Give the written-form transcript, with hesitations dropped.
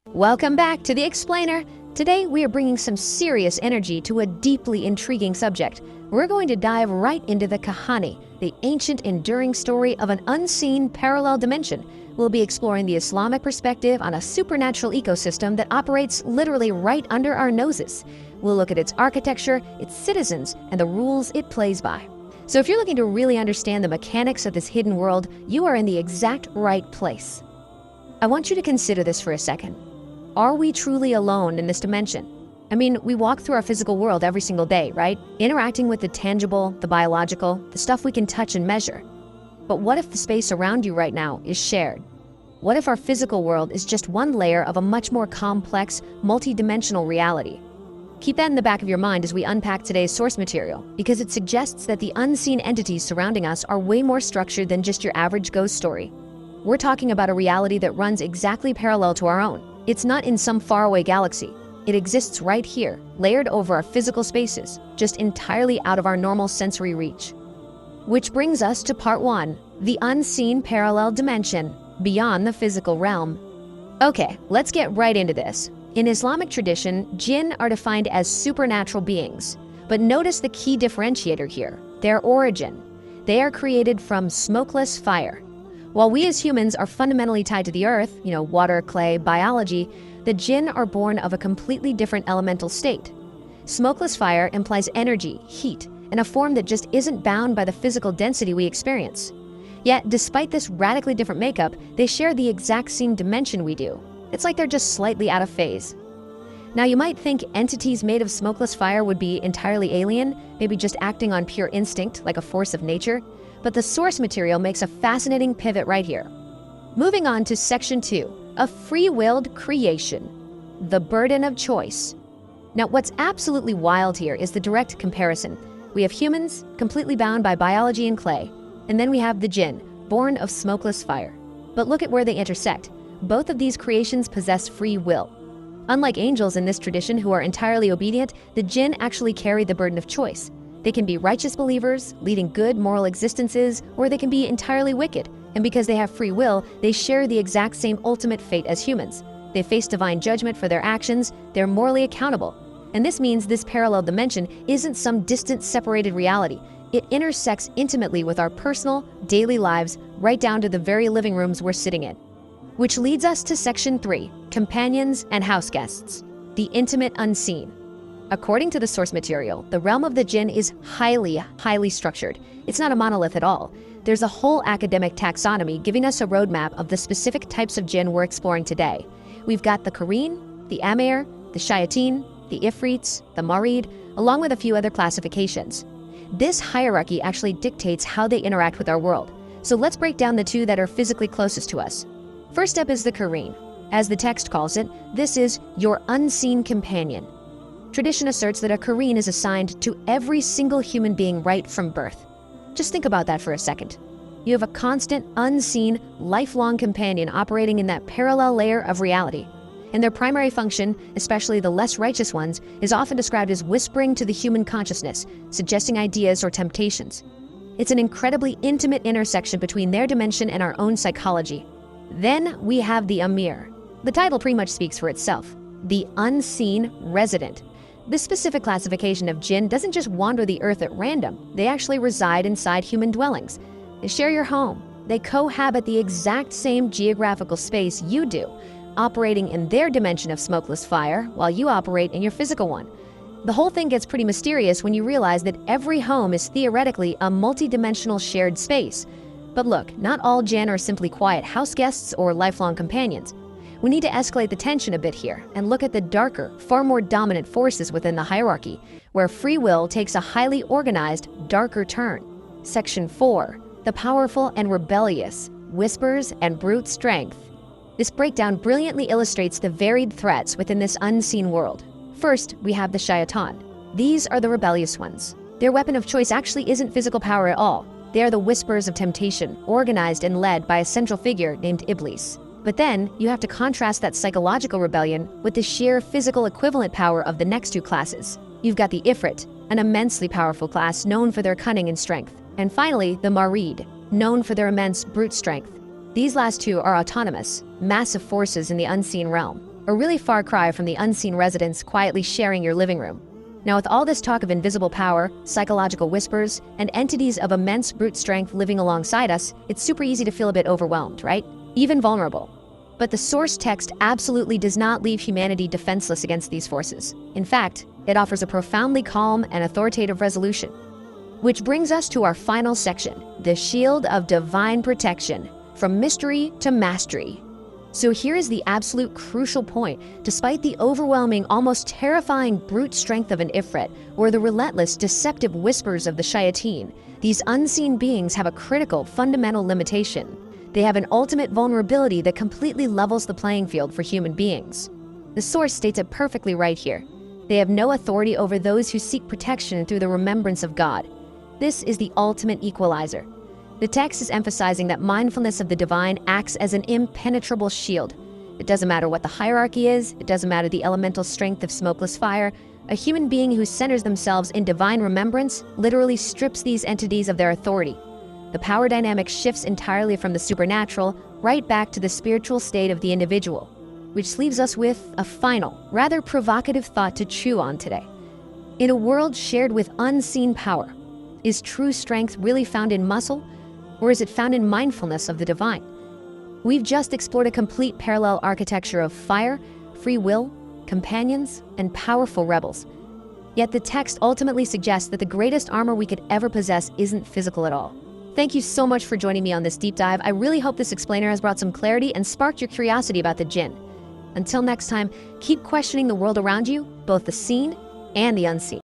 Welcome back to The Explainer. Today we are bringing some serious energy to a deeply intriguing subject. We're going to dive right into the kahani, the ancient enduring story of an unseen parallel dimension. We'll be exploring the Islamic perspective on a supernatural ecosystem that operates literally right under our noses. We'll look at its architecture, its citizens, and the rules it plays by. So if you're looking to really understand the mechanics of this hidden world, you are in the exact right place. I want you to consider this for a second. Are we truly alone in this dimension? I mean, we walk through our physical world every single day, right? Interacting with the tangible, the biological, the stuff we can touch and measure. But what if the space around you right now is shared? What if our physical world is just one layer of a much more complex, multi-dimensional reality? Keep that in the back of your mind as we unpack today's source material, because it suggests that the unseen entities surrounding us are way more structured than just your average ghost story. We're talking about a reality that runs exactly parallel to our own. It's not in some faraway galaxy. It exists right here, layered over our physical spaces, just entirely out of our normal sensory reach. Which brings us to part one, the unseen parallel dimension, beyond the physical realm. Okay, let's get right into this. In Islamic tradition, Jinn are defined as supernatural beings. But notice the key differentiator here, their origin. They are created from smokeless fire. While we as humans are fundamentally tied to the earth, water, clay, biology, the Jinn are born of a completely different elemental state. Smokeless fire implies energy, heat, and a form that just isn't bound by the physical density we experience. Yet, despite this radically different makeup, they share the exact same dimension we do. It's like they're just slightly out of phase. Now, you might think entities made of smokeless fire would be entirely alien, maybe just acting on pure instinct, like a force of nature. But the source material makes a fascinating pivot right here. Moving on to section 2, a free-willed creation, the burden of choice. Now, what's absolutely wild here is the direct comparison. We have humans, completely bound by biology and clay, and then we have the Jinn, born of smokeless fire. But look at where they intersect. Both of these creations possess free will. Unlike angels in this tradition who are entirely obedient, the Jinn actually carry the burden of choice. They can be righteous believers, leading good moral existences, or they can be entirely wicked. And because they have free will, they share the exact same ultimate fate as humans. They face divine judgment for their actions, they're morally accountable. And this means this parallel dimension isn't some distant, separated reality. It intersects intimately with our personal, daily lives, right down to the very living rooms we're sitting in. Which leads us to section 3, companions and house guests, the intimate unseen. According to the source material, the realm of the Jinn is highly structured. It's not a monolith at all. There's a whole academic taxonomy giving us a roadmap of the specific types of Jinn we're exploring today. We've got the Qareen, the Amir, the Shayateen, the Ifrits, the Marid, along with a few other classifications. This hierarchy actually dictates how they interact with our world. So let's break down the two that are physically closest to us. First up is the Qareen. As the text calls it, this is your unseen companion. Tradition asserts that a Qareen is assigned to every single human being right from birth. Just think about that for a second. You have a constant, unseen, lifelong companion operating in that parallel layer of reality. And their primary function, especially the less righteous ones, is often described as whispering to the human consciousness, suggesting ideas or temptations. It's an incredibly intimate intersection between their dimension and our own psychology. Then we have the Amir. The title pretty much speaks for itself. The unseen resident. This specific classification of Jinn doesn't just wander the earth at random. They actually reside inside human dwellings. They share your home. They cohabit the exact same geographical space you do, operating in their dimension of smokeless fire while you operate in your physical one. The whole thing gets pretty mysterious when you realize that every home is theoretically a multi-dimensional shared space. But look, not all Jinn are simply quiet house guests or lifelong companions. We need to escalate the tension a bit here and look at the darker, far more dominant forces within the hierarchy, where free will takes a highly organized, darker turn. Section 4, the powerful and rebellious, whispers and brute strength. This breakdown brilliantly illustrates the varied threats within this unseen world. First, we have the Shayatan. These are the rebellious ones. Their weapon of choice actually isn't physical power at all. They are the whispers of temptation, organized and led by a central figure named Iblis. But then, you have to contrast that psychological rebellion with the sheer physical equivalent power of the next two classes. You've got the Ifrit, an immensely powerful class known for their cunning and strength. And finally, the Marid, known for their immense brute strength. These last two are autonomous, massive forces in the unseen realm. a really far cry from the unseen residents quietly sharing your living room. Now, with all this talk of invisible power, psychological whispers, and entities of immense brute strength living alongside us, it's super easy to feel a bit overwhelmed, right? Even vulnerable. But the source text absolutely does not leave humanity defenseless against these forces. In fact, it offers a profoundly calm and authoritative resolution. Which brings us to our final section, the shield of divine protection, from mystery to mastery. So here is the absolute crucial point. Despite the overwhelming, almost terrifying brute strength of an Ifrit, or the relentless, deceptive whispers of the shayateen, these unseen beings have a critical, fundamental limitation. They have an ultimate vulnerability that completely levels the playing field for human beings. The source states it perfectly right here. They have no authority over those who seek protection through the remembrance of God. This is the ultimate equalizer. The text is emphasizing that mindfulness of the divine acts as an impenetrable shield. It doesn't matter what the hierarchy is, it doesn't matter the elemental strength of smokeless fire. A human being who centers themselves in divine remembrance literally strips these entities of their authority. The power dynamic shifts entirely from the supernatural right back to the spiritual state of the individual, which leaves us with a final, rather provocative thought to chew on today. In a world shared with unseen power, is true strength really found in muscle? Or is it found in mindfulness of the divine? We've just explored a complete parallel architecture of fire, free will, companions, and powerful rebels. Yet the text ultimately suggests that the greatest armor we could ever possess isn't physical at all. Thank you so much for joining me on this deep dive. I really hope this explainer has brought some clarity and sparked your curiosity about the Jinn. Until next time, keep questioning the world around you, both the seen and the unseen.